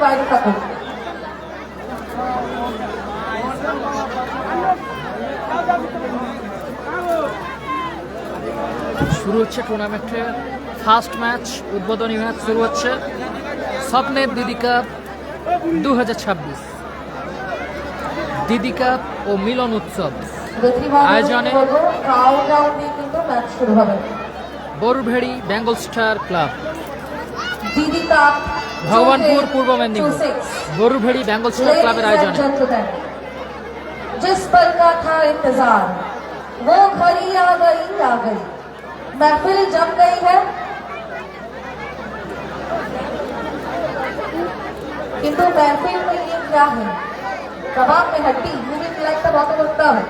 বাইরে থাকুন। শুরু হচ্ছে টুর্নামেন্টের ফার্স্ট ম্যাচ, উদ্বোধনী ম্যাচ শুরু হচ্ছে স্বপ্নের দিদি কাপ 2026 দিদি কাপ ও মিলন উৎসব আয়োজনে কিন্তু ম্যাচ শুরু হবে। বরুভেড়ি বেঙ্গল স্টার ক্লাব, দিদি কাপ ভগবানপুর, পূর্ব মেদিনীপুর। বরুভেড়ি বেঙ্গল স্টার ক্লাবের আয়োজনে जिस पल का था इंतजार वो घड़ी आ गई महफिल जम गई है। किंतु महफिल में ये क्या है, कबाब में हड्डी, म्यूजिक लाइटটা বন্ধ করতে হবে।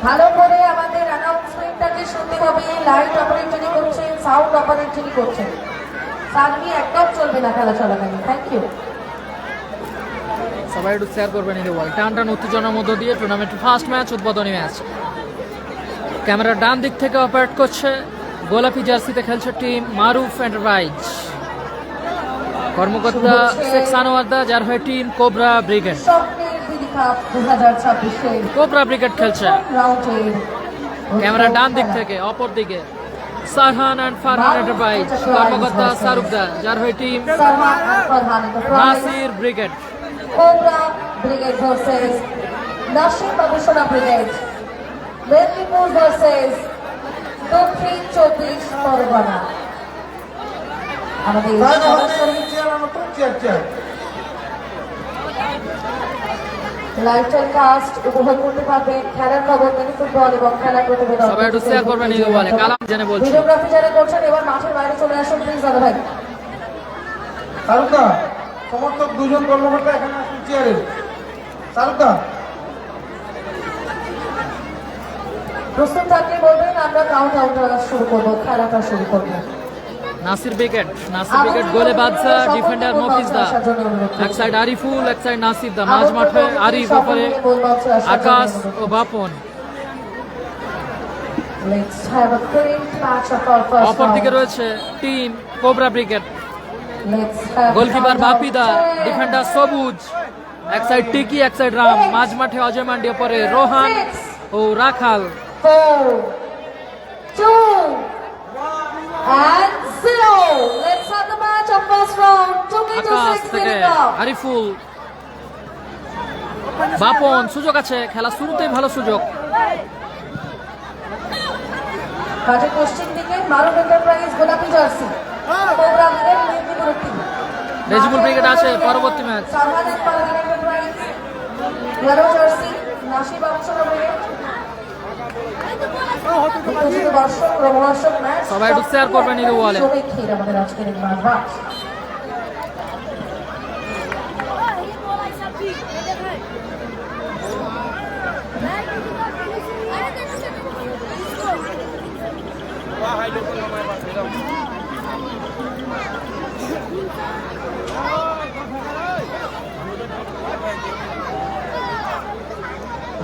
ভালো করে আমাদের অ্যানাউন্সমেন্টটাকে শুনতে হবে। লাইট অপারেট যিনি করছেন, সাউন্ড অপারেট যিনি করছেন, সার্ভি একদম চলবে না খেলা চলাকালীন। Thank you. সবাই একটু শেয়ার করবেন এই ওয়াল। টান টান উত্তেজনার মধ্য দিয়ে টুর্নামেন্টের ফার্স্ট ম্যাচ, উদ্বোধনী ম্যাচ। ক্যামেরার ডান দিক থেকে অপারেট করছে গোলাপি জার্সিতে খেলছে টিম মারুফ এন্টারপ্রাইজ, কর্মকর্তা শেখ সানোয়ারদা, যার হয়ে team cobra brigade. Cobra brigade খেলছে। ক্যামেরার ডান দিক থেকে অপর দিকে সারহান অ্যান্ড ফারহান এন্টারপ্রাইজ, কর্মকর্তা শাহরুখদা, যার হয়ে team Nasir brigade. Cobra brigade versus Nasir Babusona brigade, Medinipur versus Dakshin 24 Pargana. আমাদের লাইভ টেলিকাস্ট উপভোগ করতে পারবেন। খেলার খবর, মিনি ফুটবল এবং খেলার প্রতিবেদন সবাই একটু শেয়ার করবেন এই ওয়ালে। কালাম জানে বলছি, ভিডিওগ্রাফি যারা করছেন এবার মাঠের বাইরে চলে আসুন প্লিজ দাদা ভাই। শাহরুখদা, সমর্থক দুজন কর্মকর্তা এখানে আসুন চেয়ারে। শাহরুখদা, প্রস্তুত থাকলে বলবেন, আমরা কাউন্ট আউট শুরু করবো, খেলাটা শুরু করবো। নাসির ব্রিগেড, নাসির ব্রিগেড গোলে বাদশা, ডিফেন্ডার মফিজদা, এক সাইড আরিফুল, এক সাইড নাসির দা, মাঝ মাঠে আরিফ, ওপরে আকাশ ও বাপন। অপর দিকে রয়েছে টিম কোবরা ব্রিগেড, গোলকিপার বাপিদা, ডিফেন্ডার সবুজ, এক সাইড টিকি, এক সাইড রাম, মাঝ মাঠে অজয় মান্ডি, ওপরে রোহান ও রাখাল। 4, 2, and 0. Let's have the match of first round. 2-6 থেকে আরিফুল, বাপন, সুযোগ আছে, খেলা শুরুতেই ভালো সুযোগ। মাঠের পশ্চিম দিকে মারুফ এন্টারপ্রাইজ গোলাপি জার্সি, কোবরা ব্রিগেড মেদিনীপুরের টিম। রেজিবুল ব্রিগেড আছে পরবর্তী match. Sarhan Farhan enterprise yellow jersey, Nasir Babusona brigade. দর্শক রোমাঞ্চক ম্যাচ, সবাই একটু শেয়ার করবেন এই ওয়ালে। আমাদের আজকের এই ম্যাচ।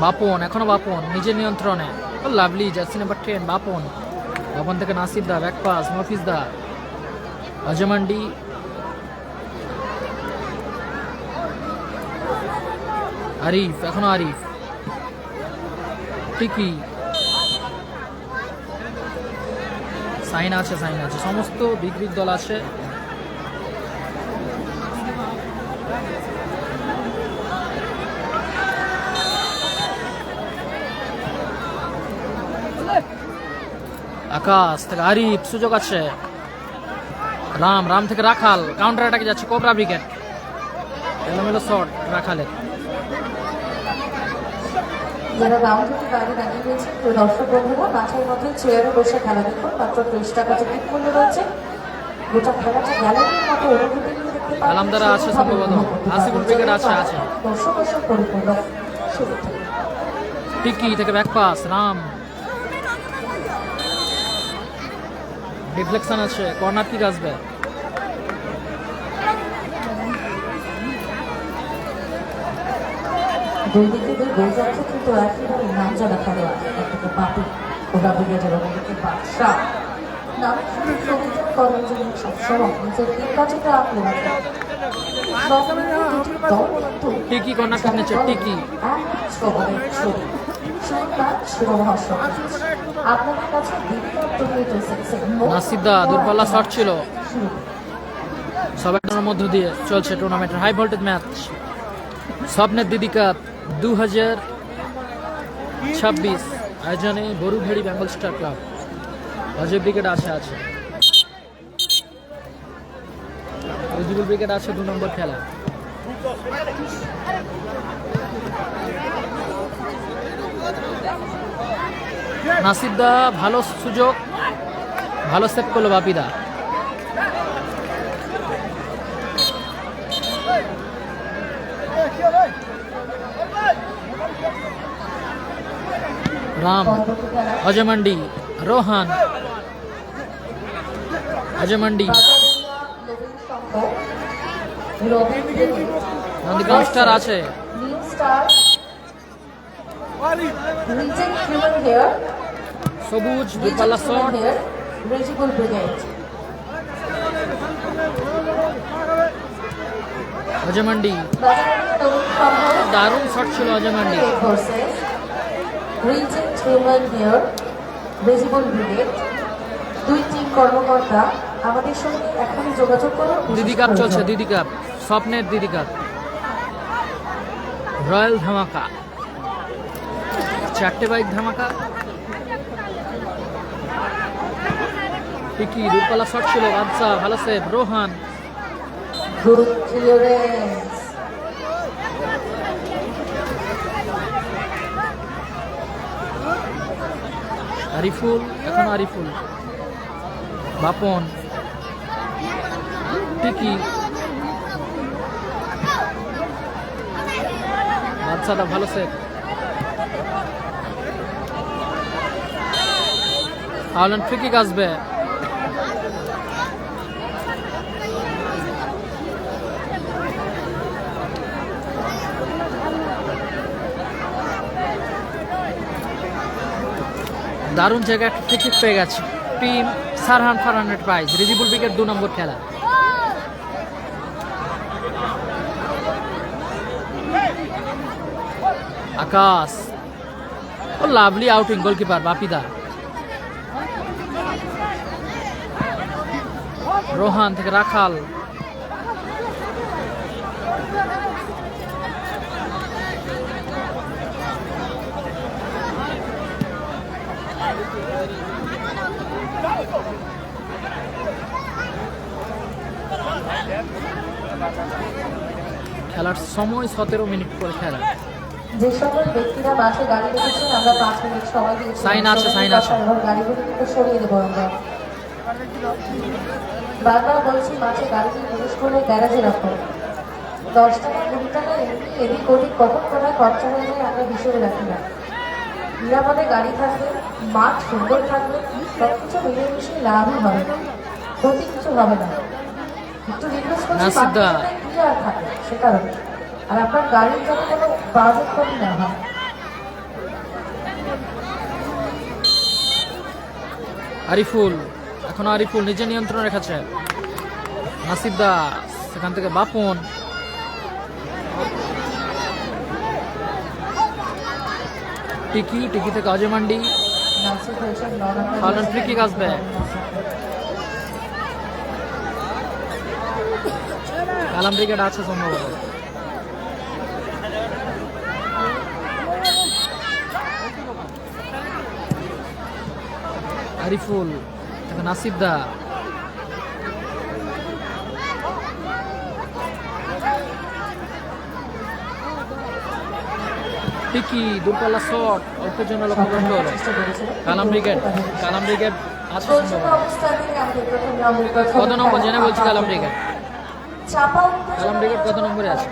বাপন, এখনো বাপন নিজের নিয়ন্ত্রণে, lovely jersey number 10 Bapan. Bapan থেকে নাসির দা, ব্যাক পাস মফিজ দা, অজমান্ডি, আরিফ, এখনো আরিফ, টিকি, সাইন আছে, সাইন আছে, সমস্ত বিগ বিগ দল আছে। আকাশ থেকে আরিফ, সুযোগ আছে, রাম, রাম থেকে রাখাল, কাউন্টার অ্যাটাকে যাচ্ছে কোবরা ব্রিগেড, এলোমেলো শট রাখালের। যারা রাউন্ড থেকে বাইরে দাঁড়িয়ে রয়েছে দর্শক বন্ধুরা, মাঠের মধ্যে চেয়ারে বসে খেলা দেখুন। মাত্র 30 টাকা টিকিট মূল্য রয়েছে। গোটা খেলাটা গ্যালারির মতো অনুভূতি নিয়ে দেখতে পাবেন। আলামদারা আছে সম্ভবত, আসিফুল ব্রিগেড আছে। দর্শক পরিপূর্ণ শুরু থেকে। টিকি থেকে ব্যাক পাস রাম, ডিফ্লেকশন আছে, কর্নার কিক আসবে। দুই দিকে দুই গোল যাচ্ছে, কিন্তু একেবারে নাম জানা খেলোয়াড়। একদিকে বাপি, কোবরা ব্রিগেডের, অন্যদিকে বাদশা। নাম শুনে সবসময় নিজের টিম কাছে আঁকলে রাখে। টিকি কর্নার নিচে টিকি আপনাদের কাছে নাসিদা দূরপাল্লা শট ছিল সবার মধ্য দিয়ে চলছে টুর্নামেন্টের হাই ভোল্টেজ ম্যাচ স্বপ্নের দিদি কাপ 2026 আয়োজনে Baruveri Bengal star club Ajay brigade আছে রেজিবুল ব্রিগেড আছে 2 নম্বর খেলা নাসিদা ভালো সুযোগ ভালো সেভ করলো বাপিদা রাম অজয় মান্ডি রোহান অজয় মান্ডি নন্দীগ্রাম স্টার আছে সবুজ দূরপাল্লা শট অজয় মান্ডি দারুণ শট ছিল অজয় মান্ডি দুই টিম কর্মকর্তা আমাদের সঙ্গে এখনই যোগাযোগ করুন দিদি কাপ চলছে দিদি কাপ স্বপ্নের দিদি কাপ রয়্যাল ধামাকা 4টে বাইক ধামাকা টিকি দূরপাল্লা শট ছিল বাদশা ভালো save Rohan good clearance Ariful এখন আরিফুল বাপন টিকি বাদশাটা ভালো সেভ আওলান ফ্রি কিক আসবে দারুণ জায়গায় একটা ফ্রি কিক পেয়ে গেছে টিম সারহান ফারহানের প্রাইজ রেজিবুল ব্রিগেড 2 নম্বর খেলা আকাশ ও লাভলি আউটিং গোলকিপার বাপিদা রোহান থেকে রাখাল খেলার সময় 17 মিনিট করে খেলা যে সকল ব্যক্তিরা বাসে গাড়ি রেখেছেন আমরা 5 মিনিট সময় দিয়েছি সাইন আছে গাড়িগুলো কিন্তু সরিয়ে দেবো আমরা বারবার বলছি বাসে গাড়িটি প্রবেশ করে গ্যারেজে রাখো 10 টাকা 20 টাকা এমনি এদিক ওদিক কখন কোথায় খরচা হয়ে যায় আমরা হিসেবে রাখি না নিরাপদে গাড়ি থাকবে মাঠ সুন্দর থাকবে সব কিছু মিলিয়ে মিশিয়ে লাভই হবে ক্ষতি কিছু হবে না একটু রিকোয়েস্ট করছি ক্লিয়ার থাকে সে কারণে আর আপনার গাড়ির জন্য কোনো বাজেট কম না হয় আরিফুল এখন আরিফুল নিজে নিয়ন্ত্রণ রেখেছে নাসিদা সেখান থেকে বাপন টিকি টিকি থেকে অজয় মান্ডি ফ্রি কিক আসবে কালাম ব্রিগেড আছে সম্ভবত আরিফুল নাসিদা টিকি দূরপাল্লা শট অল্পের জন্য লক্ষ্য করতে হলো কালাম ব্রিগেড আছে কত নম্বর জেনে বলছি কালাম ব্রিগেড কত নম্বরে আছে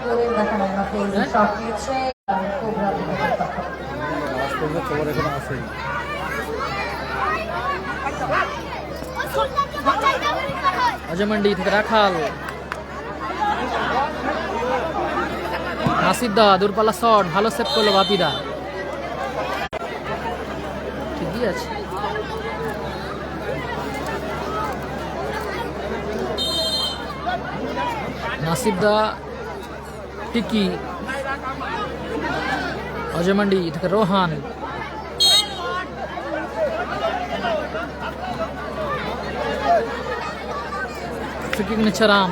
অজয় মান্ডি থেকে রাখাল নাসিদা দূরপাল্লা শট ভালো সেভ করলো বাপিদা ঠিকই আছে নাসিদা টিকি, অজয় মান্ডি থেকে রোহান, ফ্রি কিক নিচ্ছে রাম,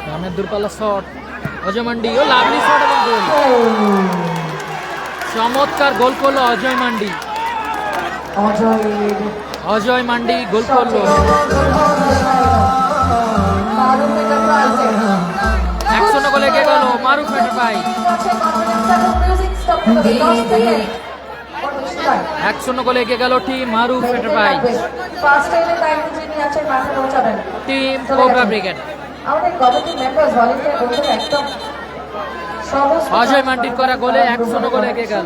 রামের দূরপাল্লা শট, অজয় মান্ডি ও লাভলি শট এবং গোল। চমৎকার গোল করলো অজয় মান্ডি, অজয় মান্ডি গোল করলো। 1-0 গোলে এগিয়ে গেল মারুফ এন্টারপ্রাইজ। 1-0 গোলে এগিয়ে গেল team Maruf enterprise, team cobra brigade. Ajay মান্ডির করা গোলে 1-0 গোলে এগিয়ে গেল।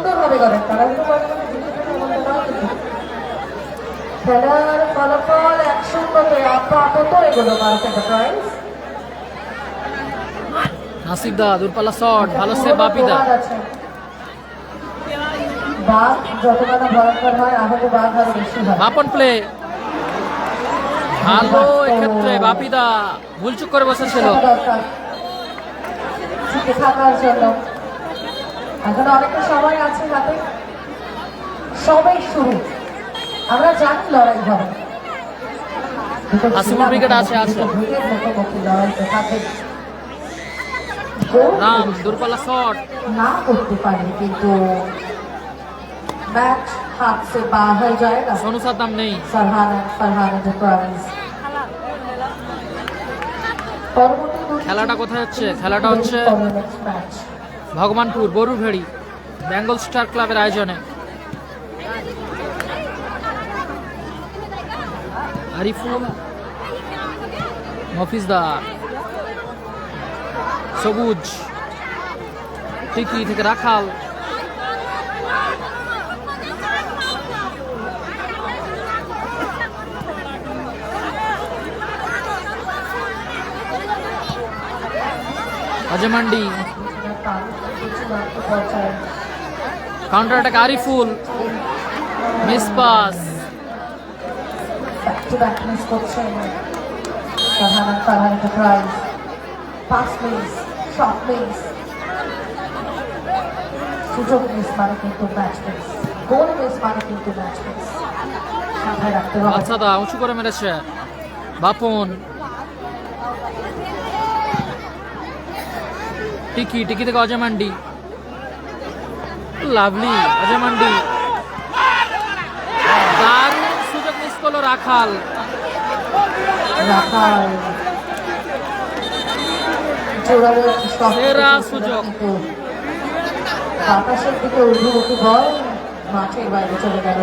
খেলার ফলাফল 1-0 আপাতত এগুলো মারুফ এন্টারপ্রাইজ। নাসিব দা দূরপাল্লা শট, ভালো সেভ বাপিদা। বাঘ যতটা ভয়ঙ্কর হয় আহত বাঘ আরো বেশি হয়। বাপন প্লে ভালো, এক্ষেত্রে বাপিদা ভুলচুক করে বসেছিল। শিখে থাকার জন্য এখন অনেকটা সময় আছে হাতে, সবাই শুরু। আমরা জানি লড়াই হবে, আসিফুল ব্রিগেড আছে মুখোমুখি লড়াইতে থাকে। রাম দূরপাল্লা শট, না করতে পারে কিন্তু मैच हाथ से बाहर जाएगा। सोनू साद्दाम नहीं, फरहान एंटरप्राइज। খেলাটা কোথায় হচ্ছে? খেলাটা হচ্ছে ভগবানপুর বরুভেড়ি বেঙ্গল স্টার ক্লাবের আয়োজনে। আরিফুল, মফিজদার, সবুজ, টিকি থেকে Rakhal, Ajay Mandi, counter attack Ariful, miss pass, Farhan enterprise. Pass miss, shot miss, সুযোগ মিস মানে কিন্তু ম্যাচ মিস, গোল মিস মানে কিন্তু ম্যাচ মিস। মাথায় রাখতে হবে। আচ্ছা দা উঁচু করে মেরেছে বাপন, টিকি, টিকি থেকে অজয় মান্ডি, লাভলি, অজয় মান্ডি, দারুণ সুযোগ মিস করলো রাখাল। রাখাল জোরালো সেরা সুযোগ, বাতাসের দিকে ঊর্ধ্বমুখী বল মাঠের বাইরে চলে গেল।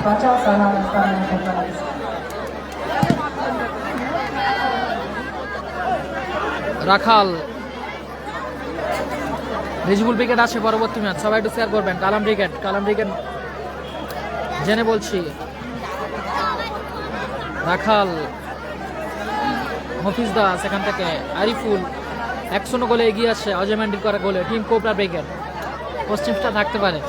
বাঁচাও ফরহান এন্টারপ্রাইজ। রাখাল, রিজবুল ব্রিগেড আছে পরবর্তী ম্যাচ, সবাই একটু শেয়ার করবেন। কালাম ব্রিগেড, কালাম ব্রিগেড জেনে বলছি। রাখাল, মফিজদা সেখান থেকে আরিফুল, 1-0 গোলে এগিয়ে আছে অজয় মান্ডির করা গোলে টিম কোবরা ব্রিগেড। পশ্চিমটা থাকতে পারে।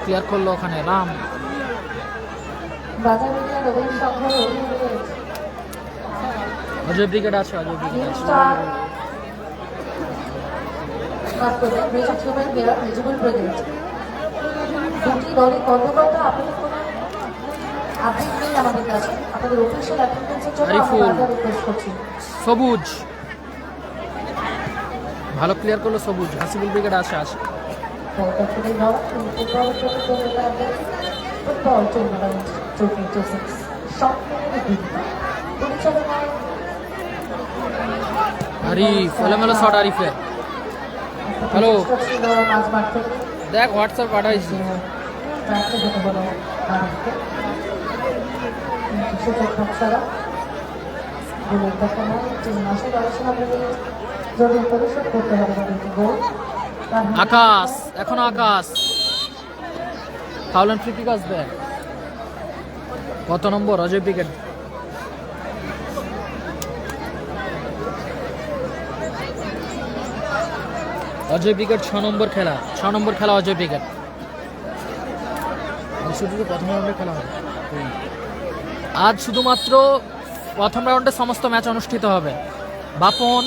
ক্লিয়ার করলো ওখানে রাম, অজয় ব্রিগেড আছে, অজয় ব্রিগেড আছে। দুটি দলই কর্মকর্তা আপনাদের কোনো আপডেট নেই আমাদের কাছে। আপনাদের অফিসিয়াল অ্যাটেন্ডেন্সের জন্য আরিফুল, আমরা রিকোয়েস্ট করছি। সবুজ ভালো ক্লিয়ার করলো সবুজ। হাসিবুল ব্রিগেড আছে, আছে। ফুটবল টুর্নামেন্ট 2026 পরিচালনায় আরিফ, এলোমেলো শট আরিফের। হ্যালো, ছিল মাঝমাঠ থেকে দেখ হোয়াটসঅ্যাপ পাঠাইছি। ব্যাটে যেতে হলো মানুষকে সুযোগ ছাড়া গোলের দেখা নয়, টিম মাসে 12 মিনিট যদি পরিশোধ করতে হবে তাদেরকে গোল। আকাশ, এখন আকাশ ফাউল এন্ড ফ্রি কিক আসবে। কত নম্বর? অজয় ব্রিগেড। অজয় ব্রিগেড 6 নম্বর খেলা, 6 নম্বর খেলা অজয় ব্রিগেড। শুধু প্রথম রাউন্ডে খেলা হবে আজ, শুধুমাত্র প্রথম রাউন্ডে সমস্ত ম্যাচ অনুষ্ঠিত হবে। বাপন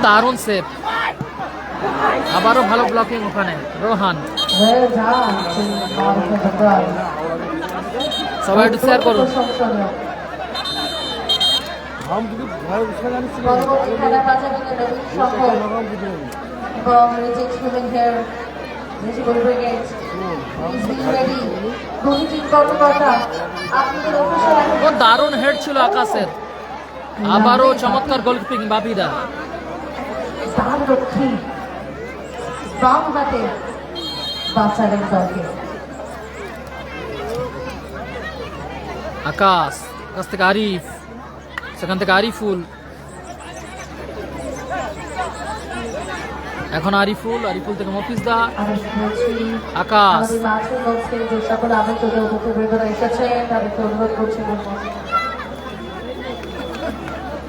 দারুণ সেভ, আবারও ভালো ব্লকিং ওখানে Rohan. Well done, team Marco Vidal. সবাই একটু শেয়ার করুন। পরবর্তী খেলা বাজাবে রবি শঙ্কর এবং রিজিক human hair visible brigade is being ready. দুই টিম কর্মকর্তা আপনাদের অফিসিয়াল ও দারুণ হেড ছিল আকাশের, আবারও চমৎকার গোলকিপিং বাপিদা। রক্ষী বাম হাতে বাঁচালেন দলকে। আকাশ, আকাশ থেকে আরিফ, সেখান থেকে আরিফুল, এখন আরিফুল, আরিফুল থেকে মফিজদা। আমি বলছি আকাশ, আমাদের মাঠের মধ্যে যে সকল আবেদন উপকৃতরা এসেছেন তাদেরকে অনুরোধ করছি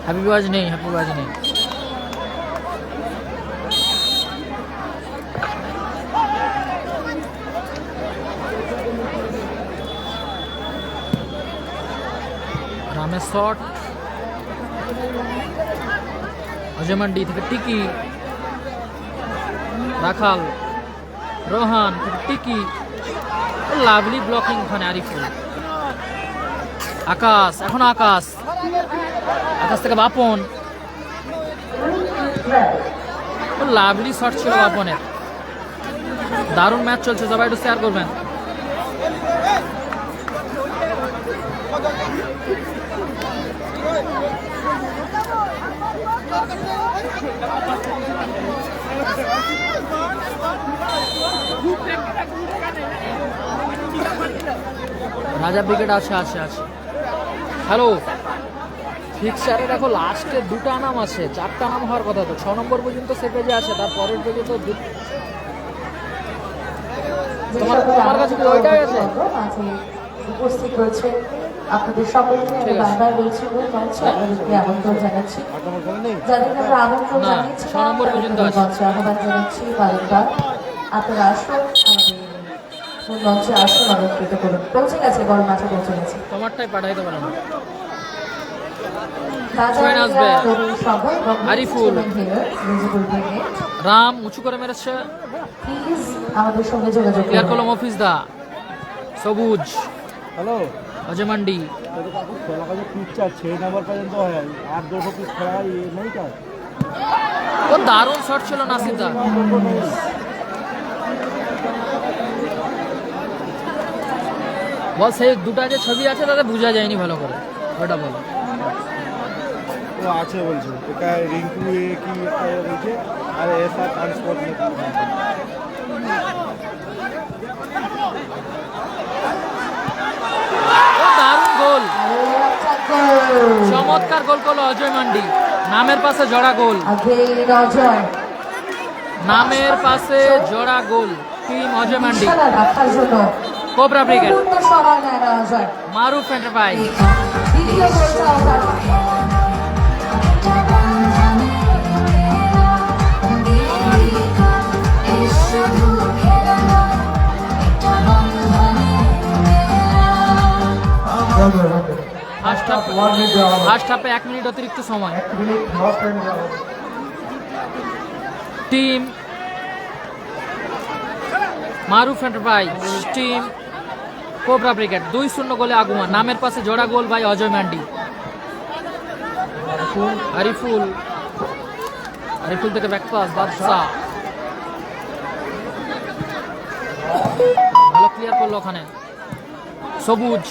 হ্যাপি বাজ নেই, হ্যাপি বাজ নেই। রামের শট, অজয় মান্ডি থেকে টিকি, রাখাল, রোহান থেকে টিকি, লাভলি ব্লকিং ওখানে আরিফুল। আকাশ, এখন আকাশ, আকাশ থেকে বাপন, লাভলি শট ছিল বাপনের। দারুণ ম্যাচ চলছে, সবাই একটু শেয়ার করবেন। রাজা ব্রিগেড আছে আছে আছে। হ্যালো, ফিক্সারে দেখো লাস্টে দুটা নাম আছে, 4টা নাম হওয়ার কথা, তো 6 নম্বর পর্যন্ত সে পেজে আছে, তার পরের পেজে তো তোমার কাছে কি ওইটাই আছে? উপস্থিত রয়েছে আপনাদের সকলকে আমি বারবার বলছি আপনাদেরকে আমন্ত্রণ জানাচ্ছি, যাদেরকে আমরা আমন্ত্রণ না, জানিয়েছি 6 নম্বর পর্যন্ত আছে। মঞ্চে আহ্বান জানাচ্ছি বারবার আপনারা আসুন, আমাদের মূল মঞ্চে আসুন, অলঙ্কৃত করুন। পৌঁছে গেছে, বড় মাঠে পৌঁছে গেছে। তোমারটাই পাঠাইতে পারো না। রাজা ট্রেন আসবে। তরুণ সভা এবং আরিফুল। ভিজিবল ব্রিগেড রাম উঁচু করে মেরেছে, প্লিজ আমাদের সঙ্গে যোগাযোগ ক্লিয়ার করুন। করলো মফিজদা। সবুজ, হ্যালো, অজয় মান্ডি, খেলা কাজে পিচ চার 6 নম্বর পর্যন্ত হয়, আর 2 পিচ খেলা নেই কাজ। ও দারুণ শট ছিল নাসিরদা। বল সেই দুটা যে ছবি আছে তাতে বোঝা যায়নি ভালো করে, ওটা বলো। ও আছে বলছে, এটা রিঙ্কু এ কি একটা বলছে, আর এসা ট্রান্সপোর্ট নাকি। ও দারুণ গোল, গোল। চমৎকার গোল করলো অজয় মান্ডি। নামের পাশে জোড়া গোল, Again, অজয় নামের পাশে জোড়া গোল। টিম অজয় মান্ডি, খেলা রাখার জন্য কোবরা ব্রিগেড, পূর্ণ সময় নেয় না অজয়। মারুফ এন্টারপ্রাইজ। দ্বিতীয় গোলটা অজয়। ফার্স্ট হাফে 1 মিনিট অতিরিক্ত সময়। Team Maruf enterprise, team cobra brigade 2-0 গোলে আগুয়া। নামের পাশে জোড়া গোল ভাই অজয় মান্ডি। আরিফুল, আরিফুল থেকে ব্যাক পাস বাদশা, ভালো ক্লিয়ার করলো ওখানে সবুজ।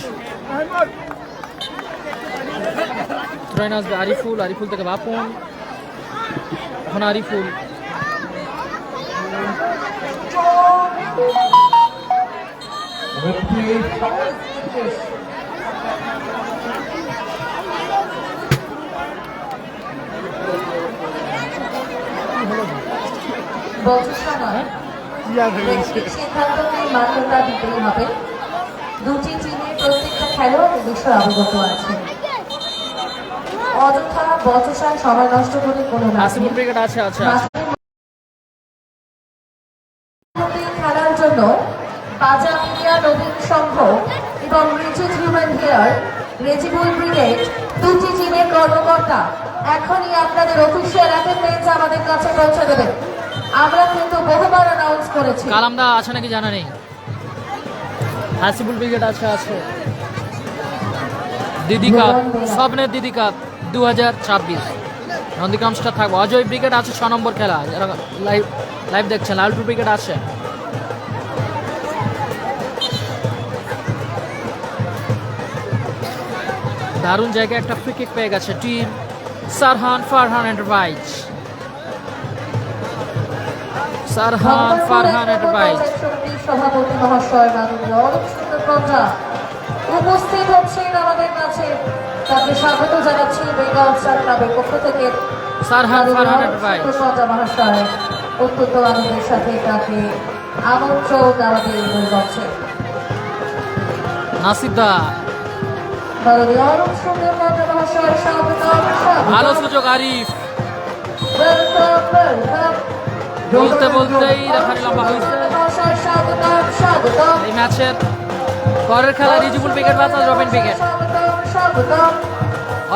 ট্রেন আসবে আরিফুল, আরিফুল থেকে বাপন, এখন আরিফুল। বচসা নয়, ব্যক্তির সিদ্ধান্তকে মান্যতা দিতেই হবে। দুটি টিমের প্রত্যেকটা খেলোয়াড় এ বিষয়ে অবগত আছে। অযথা বচসায় সময় নষ্ট করে কোনো লাভ আসিফুল নেই। ব্রিগেড আছে আছে আছে। মাঠের মধ্যে খেলার জন্য বাজা মিডিয়া নবীন সংঘ এবং রিচুড হিউম্যান হেয়ার রেজিবুল ব্রিগেড দুটি টিমের কর্মকর্তা এখনই আপনাদের অফিসিয়াল অ্যাটেন্ডেন্স আমাদের কাছে পৌঁছে দেবেন। আমরা কিন্তু বহুবার অ্যানাউন্স করেছি। কালামদা আছে নাকি জানা নেই। হাসিবুল ব্রিগেড আছে আছে। দিদি কাপ, স্বপ্নের দিদি কাপ 2026 নন্দীগ্রাম স্টার থাকবে। অজয় ব্রিগেড আছে 6 নম্বর খেলা, যারা লাইভ দেখছেন। লালটু ব্রিগেড আছে। দারুণ জায়গায় একটা ফ্রি কিক পেয়ে গেছে team Sarhan Farhan enterprise. Sarhan Farhan enterprise সভাপতি মহাশয় মাননীয় অরূপ সুন্দর প্রজা উপস্থিত হচ্ছেন আমাদের কাছে। তাকে স্বাগত জানাচ্ছি বেঙ্গল স্টার ক্লাবের পক্ষ থেকে। সারহান ফারহান এন্টারপ্রাইজ প্রজা মহাশয় অত্যন্ত আনন্দের সাথে তাকে আমন্ত্রণ আমাদের বলছে। নাসিদা মাননীয় অরূপ সুন্দর প্রজা মহাশয় স্বাগত। ভালো সুযোগ আরিফ, ওয়েলকাম ওয়েলকাম। বলতে বলতেই রেফারি লম্বা হয়েছে। মহাশয় স্বাগতম স্বাগতম। এই ম্যাচের পরের খেলা Rijibul brigade versus Robin brigade. স্বাগতম স্বাগতম।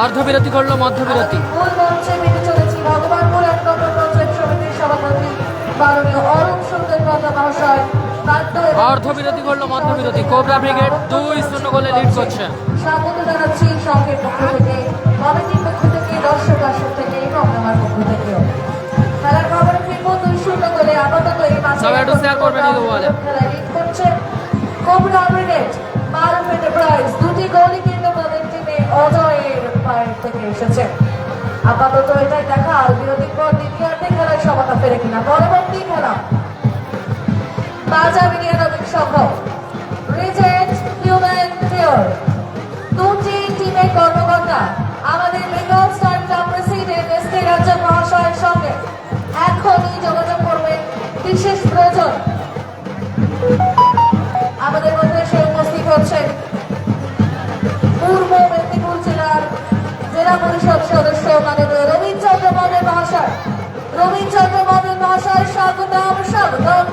অর্ধবিরতি করলো, মধ্যবিরতি। মূল মঞ্চে মেনে চলেছি ভগবানপুর 1 নম্বর পঞ্চায়েত সমিতির সভাপতি মাননীয় অরূপ সুন্দর প্রজা মহাশয়। অর্ধবিরতি করলো, মধ্যবিরতি। কোবরা ব্রিগেড 2-0 গোলে লিড করছে। স্বাগত জানাচ্ছি সংঘের পক্ষ থেকে, কমিটির পক্ষ থেকে, দর্শক আসর থেকে এবং আমার পক্ষ থেকেও। খেলার খবরে ফিরবো 2-0 গোলে। আপাতত এই ম্যাচে সবাই একটু শেয়ার করবেন এই বলে। খেলায় লিড করছে কোবরা ব্রিগেড। মারুফ এন্টারপ্রাইজ দুটি গোলই কিন্তু তাদের টিমে অজয়ের পায়ের থেকে এসেছে। আপাতত এটাই দেখা, আর বিরতির পর দ্বিতীয়ার্ধে খেলায় সমতা ফেরে কিনা। পরবর্তী খেলা বাজা media Nabin Sangha regent human hair দুটি টিমের কর্মকর্তা আমাদের Bengal star club president S K Razzak মহাশয়ের সঙ্গে এখনই যোগাযোগ করবেন। বিশেষ প্রয়োজন আমাদের মধ্যে সে উপস্থিত হচ্ছেন পূর্ব মেদিনীপুর জেলার জেলা পরিষদ সদস্য মাননীয় রবীন্দ্রচন্দ্র মণ্ডল মহাশয়। রবীন্দ্রচন্দ্র মণ্ডল মহাশয় স্বাগতম স্বাগতম।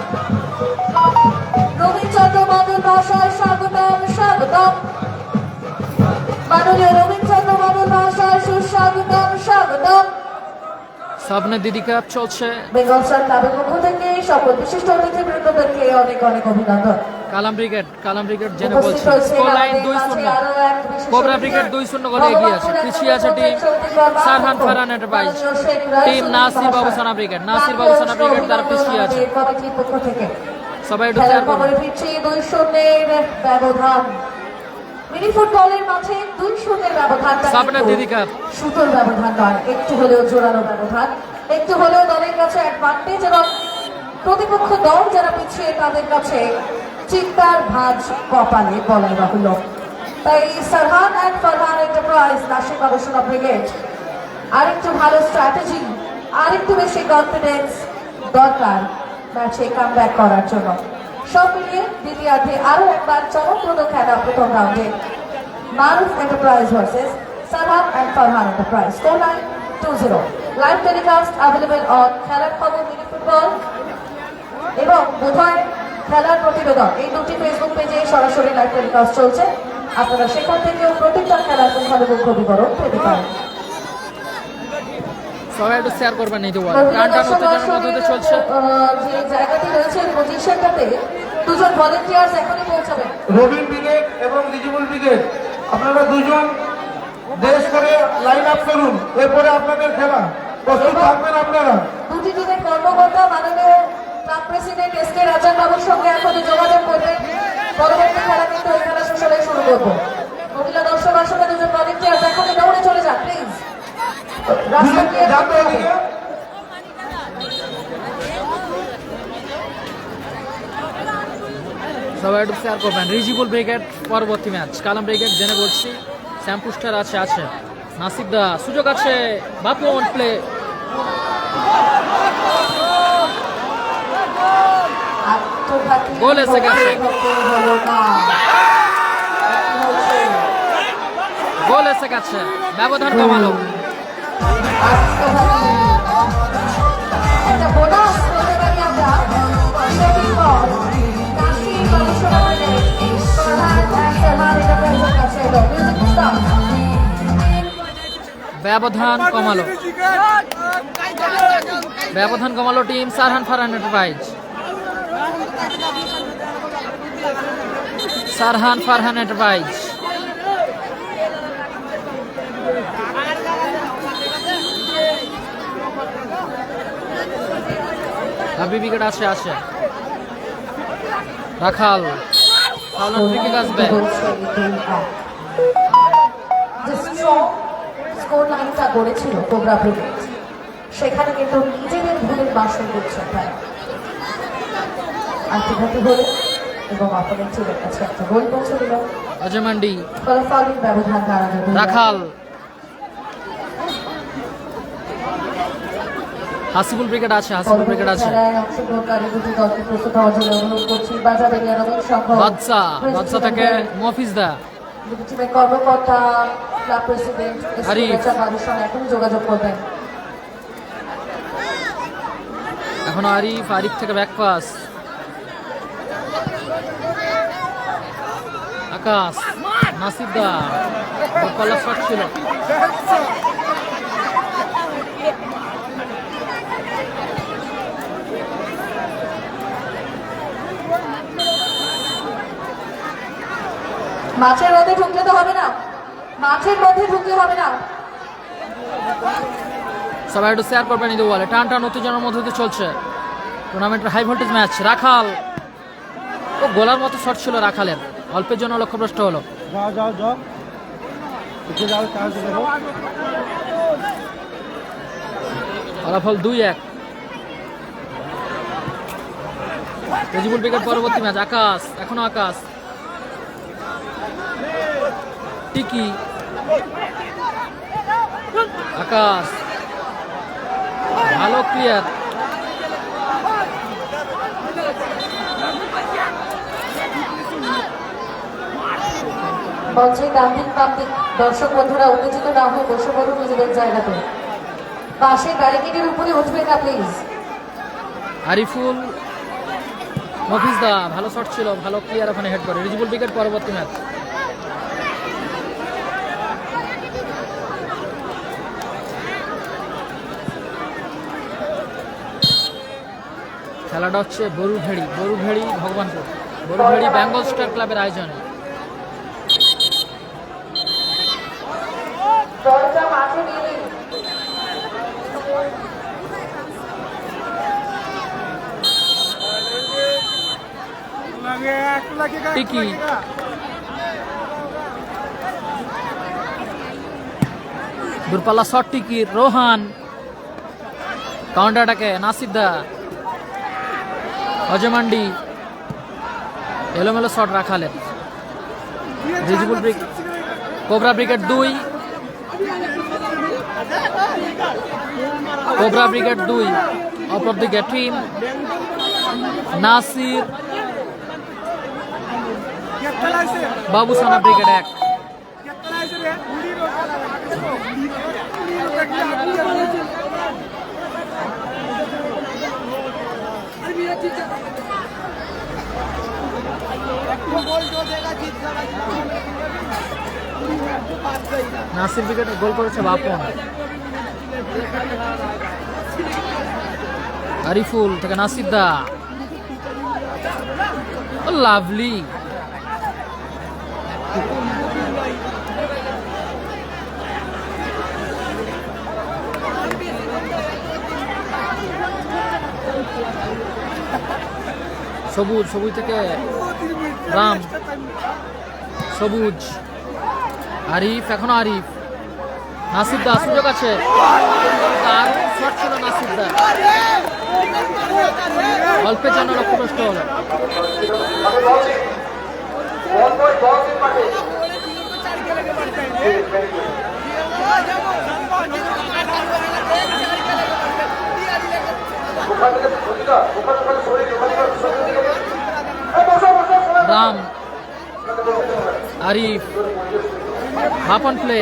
রবীন্দ্রচন্দ্র মণ্ডল মহাশয় স্বাগতম স্বাগতম। মাননীয় রবীন্দ্রচন্দ্র মণ্ডল মহাশয় সুস্বাগতম স্বাগতম। স্বপ্নের দিদি কাপ চলছে। বেঙ্গল স্টার ক্লাবের পক্ষ থেকে সকল বিশিষ্ট অতিথিবৃন্দদেরকে অনেক অনেক অভিনন্দন। কালাম ব্রিগেড জেনে বলছি স্কোর লাইন 2-0। কোবরা ব্রিগেড 2-0 গোলে এগিয়ে আছে। পিছিয়ে আছে team Sarhan Farhan enterprise. Team Nasir বাবু সানা ব্রিগেড, নাসির বাবু সানা ব্রিগেড তারা পিছিয়ে আছে। কমিটির পক্ষ থেকে সবাই একটু খেলার শেয়ার করুন। খবরে ফিরছি 2-0 ব্যবধান। মিনি ফুটবলের মাঠে 2-0 ব্যবধানটা স্বপ্নের দিদি কাপ সুতোর ব্যবধান নয়, একটু হলেও জোরালো ব্যবধান, একটু হলেও দলের কাছে অ্যাডভান্টেজ এবং প্রতিপক্ষ দল যারা পিছিয়ে তাদের কাছে চিন্তার ভাঁজ কপালে বলাই বাহুল্য। তাই সারহান অ্যান্ড ফারহান এন্টারপ্রাইজ নাসির বাবু সোনা ব্রিগেড আরেকটু ভালো স্ট্র্যাটেজি, আরেকটু বেশি কনফিডেন্স দরকার ম্যাচে কামব্যাক করার জন্য। সব মিলিয়ে দ্বিতীয়ার্ধে আরো একবার চমকপ্রদ খেলা প্রথম রাউন্ডে Maruf enterprise versus Sarhan and Farhan enterprise. Score line 2-0। Live telecast available on খেলার খবর মিনি ফুটবল এবং বোধহয় খেলার প্রতিবেদন, এই দুটি ফেসবুক পেজে সরাসরি লাইভ টেলিকাস্ট চলছে। আপনারা সেখান থেকেও প্রতিটা খেলার পুঙ্খানুপুঙ্খ বিবরণ পেতে পারেন। সবাই একটু শেয়ার করবেন এই ওয়াল। টানটান উত্তেজনার মধ্যে চলছে। যে জায়গাটি রয়েছে পজিশনটাতে দুজন ভলেন্টিয়ার্স এখনই পৌঁছাবেন। রবিন ব্রিগেড এবং রিজিবুল ব্রিগেড আপনারা দুজন দেশ করে লাইন আপ করুন, এরপরে আপনাদের খেলা প্রস্তুত থাকবেন আপনারা। দুটি টিমের কর্মকর্তা মাননীয় ক্লাব প্রেসিডেন্ট এস.কে রাজ্জাক বাবুর সঙ্গে এখনই যোগাযোগ করবেন। সবাই একটু শেয়ার করবেন। রিজিবুল ব্রিগেড পরবর্তী ম্যাচ, কালাম ব্রিগেড জেনে বলছি, শ্যাম্পুস্টার আছে নাসিব দা, সুযোগ আছে, বাপু অন প্লে, গোল এসে গেছে, গোল এসে গেছে, ব্যবধান কমালো। ব্যবধান কমালো, ব্যবধান কমালো team Sarhan Farhan enterprise. Sarhan Farhan enterprise হাবি উইকেট আছে রাখাল, ফাউলার ফ্রি কিক আসবে। স্কোর লাইনটা গড়েছিল কোবরা ব্রিগেড, সেখানে কিন্তু নিজেদের ভুলের বাসন করছে প্রায় আত্মঘাতী হলো এবং অপোনেন্টের কাছে একটা গোল পৌঁছে দিল। অজমান্ডি, ফলাফলের ব্যবধান দাঁড়ানো রাখাল, হাসিবুল ব্রিগেড আছে অংশগ্রহণকারী দুটি দলকে প্রস্তুত হওয়ার জন্য অনুরোধ করছি। বাজার এরিয়া নবীন সংঘ বাদশা থেকে মফিজ দা, দুটি টিমের কর্মকর্তা, ক্লাব প্রেসিডেন্ট তাদের সঙ্গে এখন যোগাযোগ করবেন। এখন আরিফ থেকে ব্যাক পাস, আকাশ, নাসিব দা, পাল্লা শট ছিল, মাঠের মধ্যে ঢুকলে তো হবে না, মাঠের মধ্যে ঢুকলে হবে না। সবাই একটু শেয়ার করবেন। এই বলে টান উত্তেজনার মধ্যে দিয়ে চলছে টুর্নামেন্টের হাই ভোল্টেজ ম্যাচ। রাখাল, ও গোলার মতো শট ছিল রাখালের, অল্পের জন্য লক্ষ্যভ্রষ্ট হলো। ফলাফল 2-1। রিজিবুল ব্রিগেড পরবর্তী ম্যাচ। আকাশ, এখনো আকাশ, টিকি, আকাশ, ভালো ক্লিয়ার, মঞ্চে গান্ধিক পাবলিক দর্শক বন্ধুরা উত্তেজিত না হয়ে বসে পড়ুন নিজেদের জায়গাতে, পাশে ব্যারিকেডের উপরে উঠবে না প্লিজ। আরিফুল, মফিজ দা, ভালো শট ছিল, ভালো ক্লিয়ার, ওখানে হেড করে। রিজিবুল ব্রিগেড পরবর্তী ম্যাচ। খেলাটা হচ্ছে বরুভেড়ি ভগবানপুর, বরুভেড়ি বেঙ্গল স্টার ক্লাবের আয়োজনে। টিকি, দূরপাল্লা শট টিকি, রোহান, কাউন্টার অ্যাটাকে নাসিব দা, অজমান্ডি, এলোমেলো শট রাখালেন। Rizibul brigade, cobra brigade 2, cobra brigade 2, অপরদিকে team Nasir, Babusana brigade 1। Nasir brigade goal করেছে বাপন। আরিফুল থেকে নাসির দা, লাভলি, সবুজ থেকে রাম, সবুজ, আরিফ, এখনো আরিফ, নাসিব দা, সুযোগ আছে, তার শট ছিল নাসিব দা, অল্পের জন্য লক্ষ্যভ্রষ্ট হলো। রাম, আরিফ, হাফন প্লে,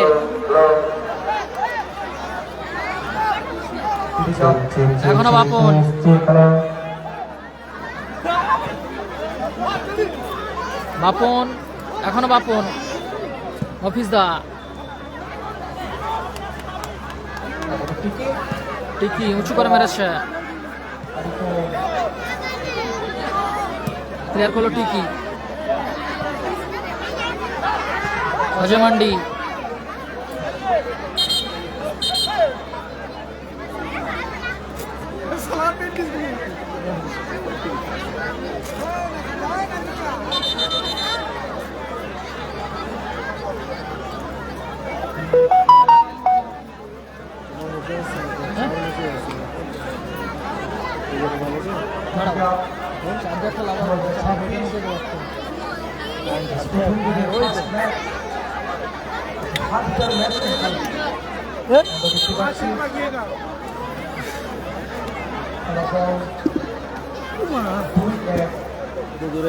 এখনো বাপন, বাপন, এখনো বাপন, মফিজদা, টিকি উঁচু করে মেরেছে, ক্লিয়ার করলো টিকি, অজয় মান্ডি,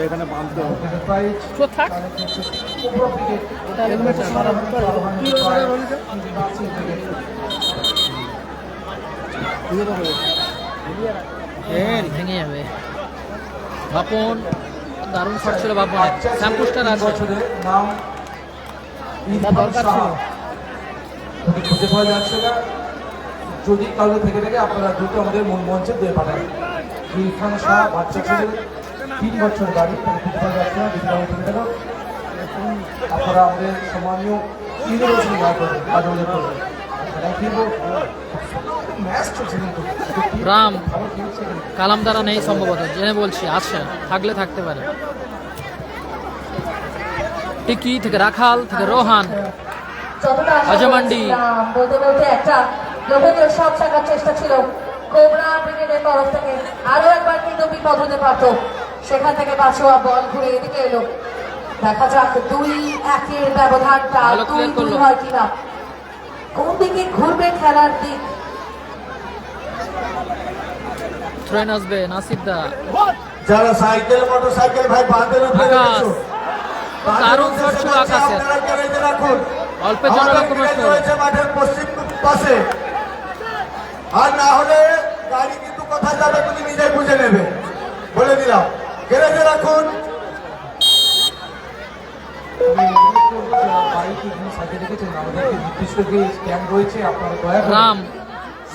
এখানে বাঁধতে হবে। থাক ভেঙে যাবে। বাপন দারুণ শট ছিল বাপনের, শ্যাম্পুস্টার আছে নাম দরকার ছিল। খুঁজে পাওয়া যাচ্ছে না, যদি কাউকে থেকে থাকে আপনারা দ্রুত আমাদের মূল মঞ্চে দিয়ে পাঠান। ইরফান শাহ বাচ্চা ছেলে 3 বছর বাড়ি, তাকে খুঁজে পাওয়া যাচ্ছে না, যদি কাউকে থেকে থাকো আপনারা আমাদের সম্মানীয় ইউনিভার্সিটি গায়ে করবেন, কাজলে করবেন। ম্যাচ চলছে কিন্তু রাম ভালো খেলছে কিন্তু। কালাম দ্বারা নেই সম্ভবত, জেনে বলছি আছে, থাকলে থাকতে পারে। টিকি থেকে রাখাল থেকে রোহান, যতটা আশা অজয় মান্ডি। করেছিলাম, বলতে বলতে একটা লোকেদের সব থাকার চেষ্টা ছিল কোবরা ব্রিগেডের তরফ থেকে, আরো একবার কিন্তু বিপদ হতে পারত। সেখান থেকে বাঁচোয়া বল ঘুরে এদিকে এলো, দেখা যাক 2-1 ব্যবধানটা ভালো clear 2-2 করলো। হয় কিনা, কোন দিকে ঘুরবে খেলার দিক। থ্রোইন আসবে নাসিরদা, যারা সাইকেল মোটরসাইকেল ভাই বাঁধের উপরে আকাশ। রেখেছো, দারুণ শট ছিল আকাশের, আপনারা গ্যারেজে রাখুন। অল্পের জন্য আমাদের রকমের গ্যারেজ শট। রয়েছে মাঠের পশ্চিম পাশে, আর না হলে গাড়ি কিন্তু কোথায় যাবে তুমি নিজে বুঝে নেবে, বলে দিলাম গ্যারেজে রাখুন। রাম,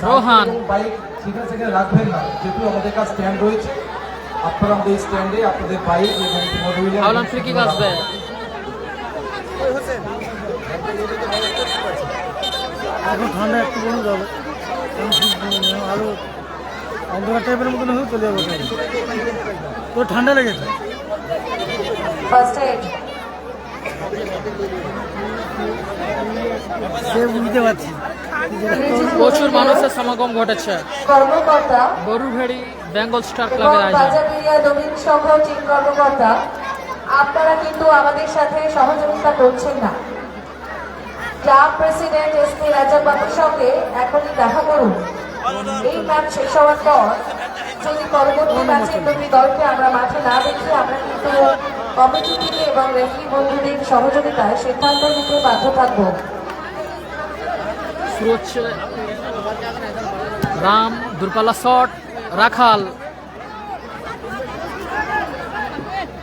রোহান, বাইক সেখানে সেখানে রাখবেন না, যেহেতু আমাদের কাছে স্ট্যান্ড রয়েছে, আপনারা আমাদের স্ট্যান্ডে আপনাদের বাইক এবং মোটরহুইলার আওলান ফ্রি কিক আসবে। এখন ঠান্ডা একটু কমে যাবে, আরো অন্ধকার টাইপের মতন হয়ে চলে যাবো। তোর ঠান্ডা লেগেছে? ফার্স্ট এড সে বুঝতে পারছি। প্রচুর মানুষের সমাগম ঘটেছে কর্মকর্তা বরুভেড়ি বেঙ্গল স্টার এবং ক্লাবের আয়োজন। বাজারবেড়িয়া নবীন সংঘ টিম কর্মকর্তা, আপনারা কিন্তু আমাদের সাথে সহযোগিতা করছেন না। ক্লাব প্রেসিডেন্ট এসপি রাজা বাবুর সঙ্গে এখনই দেখা করুন। এই ম্যাচ শেষ হওয়ার পর যদি পরবর্তী ম্যাচে দুটি দলকে আমরা মাঠে না দেখি, আমরা কিন্তু কমিটি থেকে এবং রেফারি বন্ধুদের সহযোগিতায় সিদ্ধান্ত নিতে বাধ্য থাকবো। শুরু হচ্ছে রাম, দূরপাল্লা শট, রাখাল,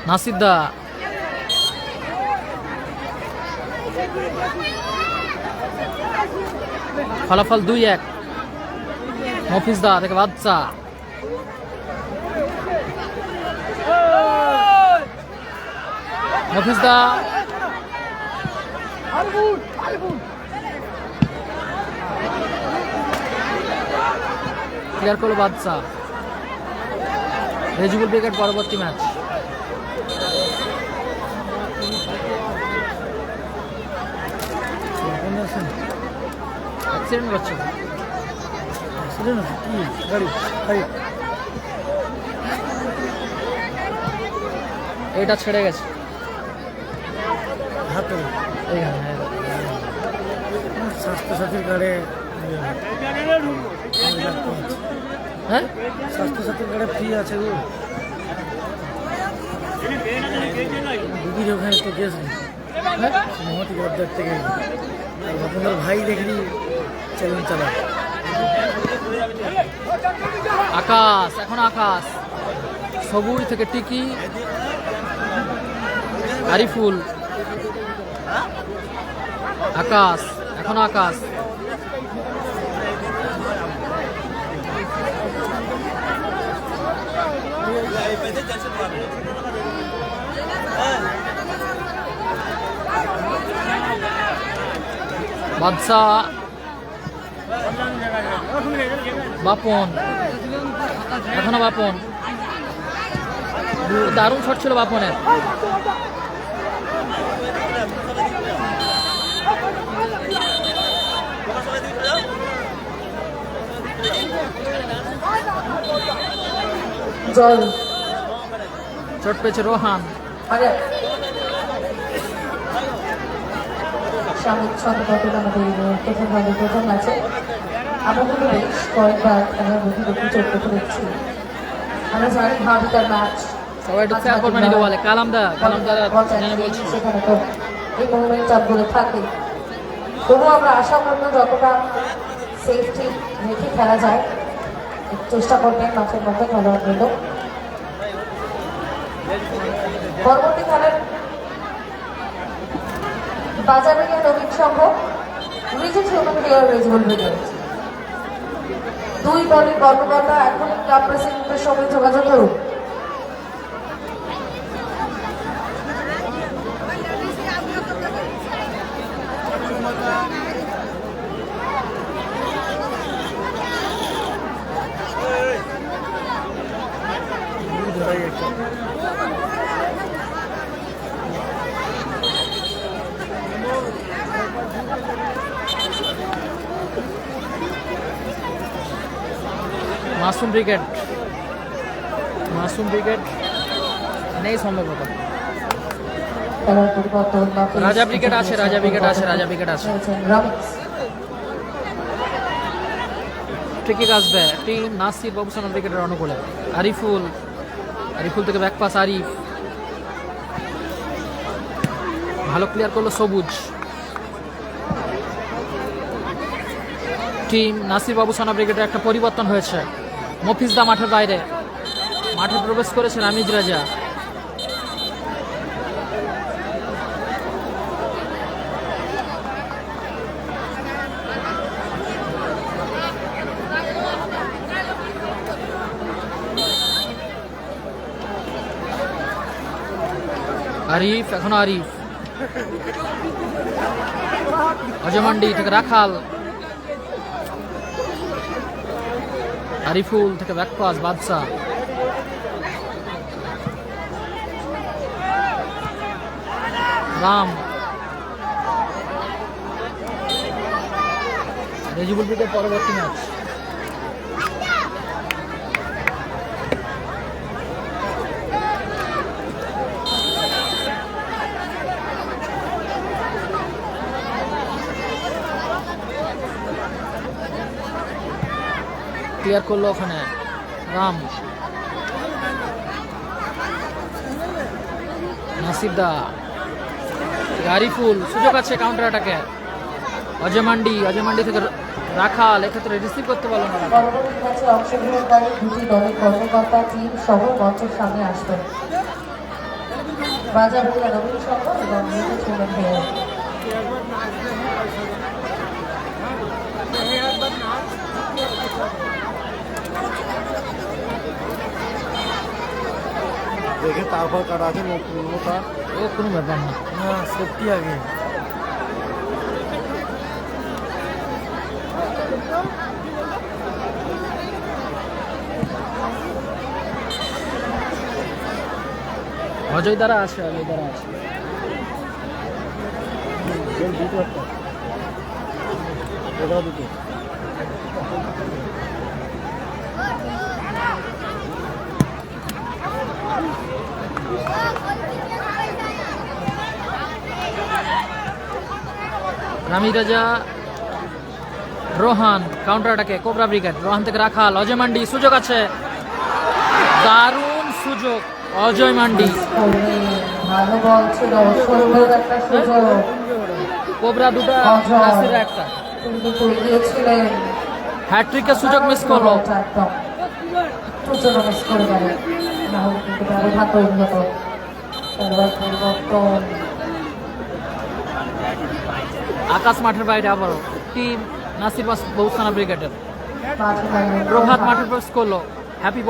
নাসিরদা, ফলাফল 2-1। মফিজদা থেকে বাচ্চা, মফিজদা, ক্লিয়ার করলো বাচ্চা। রেজিবুল ব্রিগেড পরবর্তী ম্যাচ। অ্যাক্সিডেন্ট হচ্ছে, গাড়ি এটা ছেড়ে গেছে। হাতে এইখানে হ্যাঁ। স্বাস্থ্যসাথীর কার্ডে হ্যাঁ স্বাস্থ্যসাথীর কার্ডে ফ্রি আছে গো দিদির ওখানে তো গেছে মহাতি গদ্দার থেকে আপনার ভাই দেখলি চ্যালেঞ্জ চালায় আকাশ, এখন আকাশ, সবুজ থেকে টিকি, আরিফুল, আকাশ, এখন আকাশ, বাদশাহ, বাপন, এখনো বাপন, দারুণ শট ছিল বাপনের। জল চোট পেয়েছে রোহান। আরে সাময়িক ছন্দপতন আমাদের প্রথম ম্যাচে আমরা কিন্তু বেশ কয়েকবার আমরা মুখোমুখি চোট পেতে দেখছি। আমরা জানি ভাবিকার ম্যাচ সবাই একটু শেয়ার করবেন এটা বলে কালামদা জানে বলছি। সেখানে তো এই মোমেন্টামগুলো থাকে, তবুও আমরা আশা করব যতটা সেফটি রেখে খেলা যায় চেষ্টা করবেন মাঠের মধ্যে খেলোয়াড়গুলো। পরবর্তী খেলার বাজারে নবীন সংঘ রিজেক্ট হিউম্যান প্লেয়ার রেজিবল ব্রিগেড। দুই দলের কর্মকর্তা এখন ক্লাব প্রেসিডেন্টের সঙ্গে যোগাযোগ করুন। মাসুম ব্রিগেড, মাসুম ব্রিগেড নেই সম্ভবত। খেলার পরিবর্তন রাজা ব্রিগেড আছে, রাজা ব্রিগেড আছে, রাজা ব্রিগেড আছে। ঠিকই আসবে টিম নাসির বাবুসানা ব্রিগেডের অনুকূলে। আরিফুল, আরিফুল থেকে ব্যাক পাস আরিফ, ভালো ক্লিয়ার করলো সবুজ। টিম নাসির বাবুসানা ব্রিগেডের একটা পরিবর্তন হয়েছে। মফিজদা মাঠের বাইরে, মাঠে প্রবেশ করেছেন আমিজ রাজা। আরিফ, এখনো আরিফ, অজমান্ডি থেকে রাখাল, আরিফুল থেকে ব্যাকপাস বাদশা, রাম, রেজিবুল ব্রিগেড পরবর্তী ম্যাচ। ক্লিয়ার করলো ওখানে রাম, নাসিরদা, আরিফুল, সুযোগ আছে কাউন্টার অ্যাটাকে। অজমান্ডি, অজমান্ডি থেকে রাখাল, এক্ষেত্রে রিসিভ করতে পারলো না। পরবর্তী ম্যাচে অংশগ্রহণকারী দুটি দলের কর্মকর্তা টিম সহ মঞ্চের সামনে আসবেন। বাজারুল্লাহ নবীন সংঘ এবং রিজেক্ট হিউম্যান প্লেয়ার। দেখে তারপর কাটা আছে ও কোনো ব্যাপার না। না সেফটি আগে। অজয় দ্বারা আছে, অজয় দ্বারা আছে। রামি রাজা, রোহান কাউন্টার অ্যাটাকে কোবরা ব্রিগেড, রোহান থেকে রাখাল, অজয় মান্ডি, সুযোগ আছে, দারুণ সুযোগ অজয় মান্ডি। ভালো বল ছিল, সুন্দর একটা সুযোগ। কোবরা দুটা, অজয়। নাসিররা একটা। তিনি কিন্তু এগিয়েছিলেন। হ্যাট্রিকের সুযোগ মিস করলো। একদম একটু জন্য মিস করে গেলেন, না হলে কিন্তু ব্যবধান তৈরি হতো। খেলোয়াড় পরিবর্তন। আকাশ মাঠের বাইরে আবারও টিম নাসির বহুস্থানা ব্রিগেডের। মাঠে নামলেন প্রভাত মাঠের প্রবেশ করলো। হ্যাপি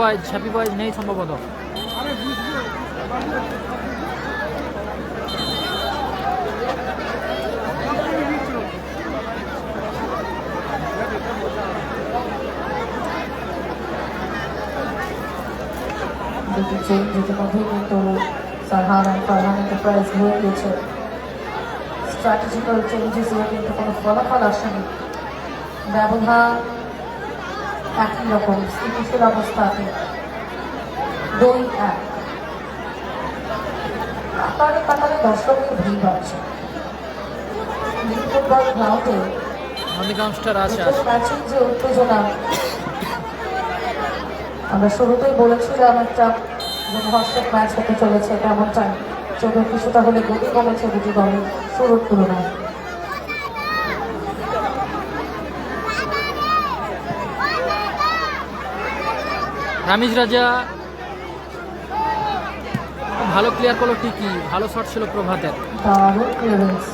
বয়েজ নেই সম্ভবত। দুটি চেঞ্জ ইতিমধ্যেই কিন্তু সারহান আর ফারহান এন্টারপ্রাইজ হয়ে গেছে। স্ট্র্যাটেজিক্যাল চেঞ্জেসেও কিন্তু কোনো ফলাফল আসেনি। ব্যবধান একই রকম স্থিতিশীল অবস্থাতে 2-1। কাতারে কাতারে দর্শকের ভিড় বাড়ছে ফুটবল গ্রাউন্ডে। নন্দীগ্রামস্টার আছে ম্যাচের যে উত্তেজনা, আমরা শুরুতেই বলেছিলাম একটা রোমহর্ষক ম্যাচ হতে চলেছে, তেমনটাই চোখের কিছুটা হলে গতি কমেছে দুটি দলের শুরুর তুলনায়। রামিজ রাজা ভালো ক্লিয়ার করলো, ঠিকই ভালো শট ছিল প্রভাতের। দারুণ ক্লিয়ারেন্স।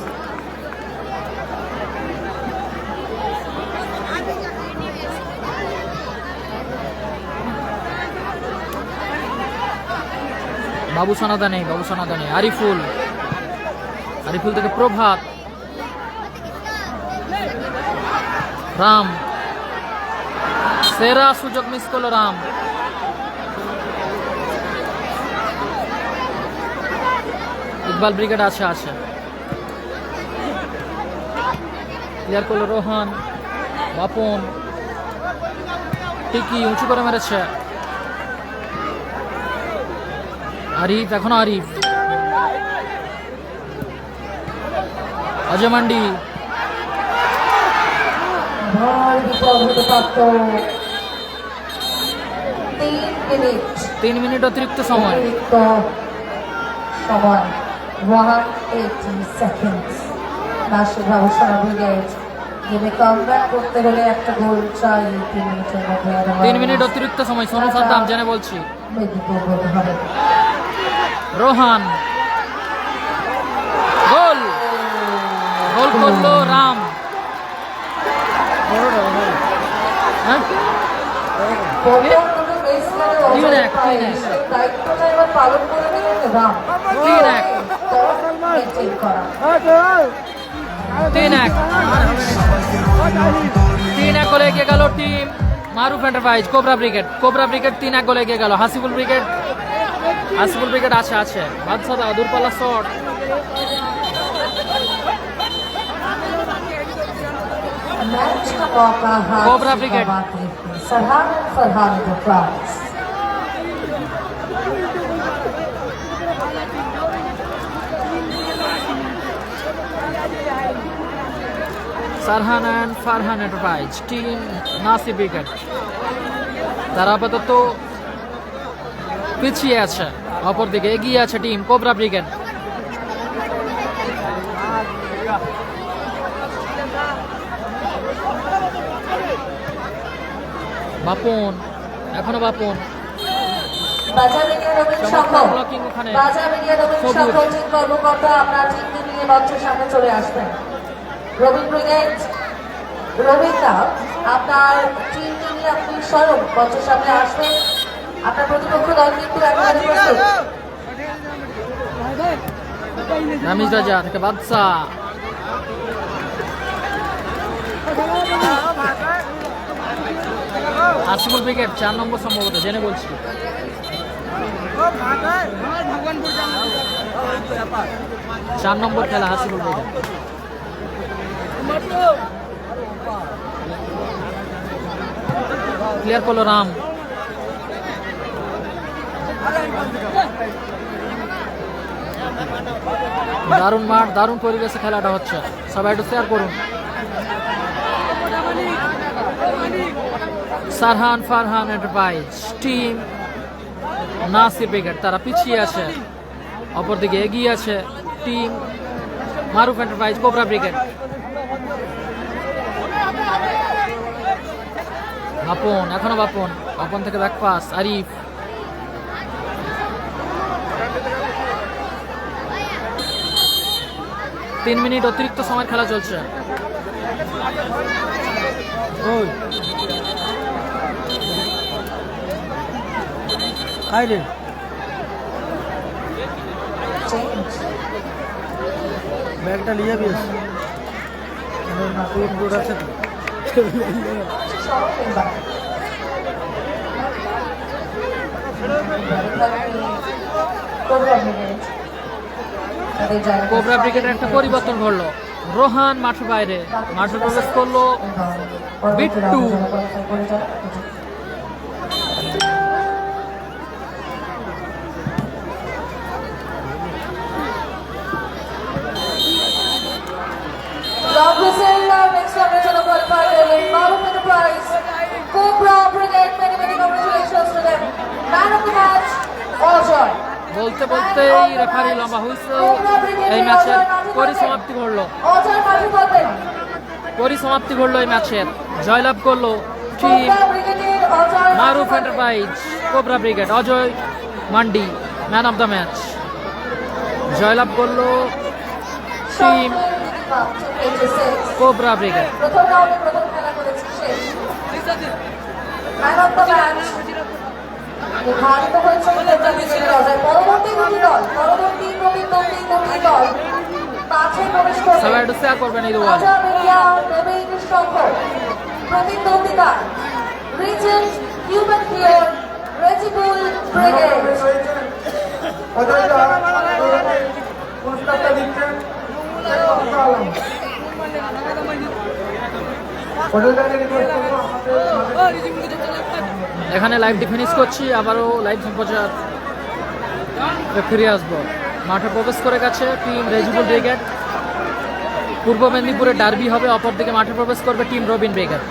বাবু সোনাদা নেই, আরিফুল থেকে প্রভাত, রাম সেরা সুযোগ মিস করলো রাম। ইকবাল ব্রিগেড আছে ক্লিয়ার করলো রোহান, বাপন ঠিকই উঁচু করে মেরেছে আরিফ, এখনো আরিফ, অজয় মান্ডি, ভয় বিপদ হতে পারত। 3 মিনিট অতিরিক্ত সময়। সময় 180 seconds। নাসির ভাবসানা ব্রিগেড গেমে কামব্যাক করতে হলে একটা গোল চাই 3 মিনিটের মধ্যে। 3 মিনিট অতিরিক্ত সময়, সোনু সাদ্দাম জেনে বলছি। বলতে হবে। রোহান গোল করলো রাম। হ্যাঁ? পরবর্তীতে বেশ করে অজয় পায়। সেই দায়িত্বটা এবার পালন করে নিলেন রাম। 3-1 মেনটেন করা। 3-1 গোলে এগিয়ে গেল team Maruf enterprise. Cobra brigade 3-1 গোলে এগিয়ে গেল। হাসিবুল ব্রিগেড আছে বাদশাদা দূরপাল্লা শট। मैच का मौका हाथ कोबरा से ब्रिगेड। गंवाते हैं Sarhan enterprise. Sarhan and Farhan enterprise team Nasir brigade, তারা আপাতত পিছিয়ে আছে, অপরদিকে এগিয়ে আছে টিম কোবরা ব্রিগেড। বাপন, এখনো বাপন, বাজার মিডিয়া রবীন সংঘ, ব্লকিং ওখানে। বাজার মিডিয়া রবীন সবুজ। সংঘ টিম কর্মকর্তা আপনার টিমকে নিয়ে মঞ্চের সামনে চলে আসবেন। রবীন ব্রিগেড, রবীন দা আপনার টিমকে নিয়ে আপনি স্বয়ং মঞ্চের সামনে আসবেন। আপনার প্রতিপক্ষ দল কিন্তু একেবারে প্রস্তুত। রামিজ রাজা থেকে বাদশা, হাসিবুল ব্রিগেড 4 নম্বর সম্ভবত জেনে বলছি। 4 নম্বর খেলা হাসিবুল ব্রিগেড। ক্লিয়ার করলো রাম, দারুণ মাঠ, দারুণ পরিবেশে খেলাটা হচ্ছে, সবাই একটু শেয়ার করুন। Sarahan Farhan enterprise team Nasir brigade, তারা পিছিয়ে আছে, অপরদিকে এগিয়ে আছে team Maruf enterprise cobra brigade. Bapan, এখনো বাপন, বাপন থেকে ব্যাক পাস আরিফ, তিন মিনিট অতিরিক্ত সময় খেলা চলছে। ওই আইরে ব্যাগটা নিয়ে বেশ পেট বোর্ড আছে তো। কোবরা ব্রিগেডের একটা পরিবর্তন ঘটলো, রোহান মাঠের বাইরে, মাঠে প্রবেশ করলো Bittu. Next round is qualified Maruf Enterprise, Cobra Brigade. Many congratulations to them. Man of the match, Ojoy. বলতে বলতেই রেফারি লম্বা হুইসেল, এই ম্যাচের পরিসমাপ্তি ঘটলো, Ojoy মাঠে পাবেন। পরিসমাপ্তি ঘটলো এই ম্যাচের। জয়লাভ করলো team Cobra Brigade Ojoy Maruf enterprise cobra brigade. Ajay mandi man of the match. জয়লাভ করলো টিম কোবরা ব্রিগেড। প্রথম রাউন্ডে প্রথম খেলা করেছে শেষ। ম্যান অফ দ্য ম্যাচ নির্ধারিত হয়েছে কোবরা ব্রিগেডের অজয়। পরবর্তী দুটি দল মাঠে প্রবেশ করবে। সবাই একটু শেয়ার করবেন এই দুয়ার। রাজা মিডিয়া নবীন সংঘ প্রতিদ্বন্দ্বিতা Regent human care Rezibul brigade. এখানে লাইভটি ফিনিশ করছি, আবারও লাইভ সম্প্রচার ফিরে আসবো। মাঠে প্রবেশ করে গেছে টিম রেজিবুল ব্রিগেড। পূর্ব মেদিনীপুরের ডার্বি হবে, অপরদিকে মাঠে প্রবেশ করবে টিম রবিন ব্রিগেড।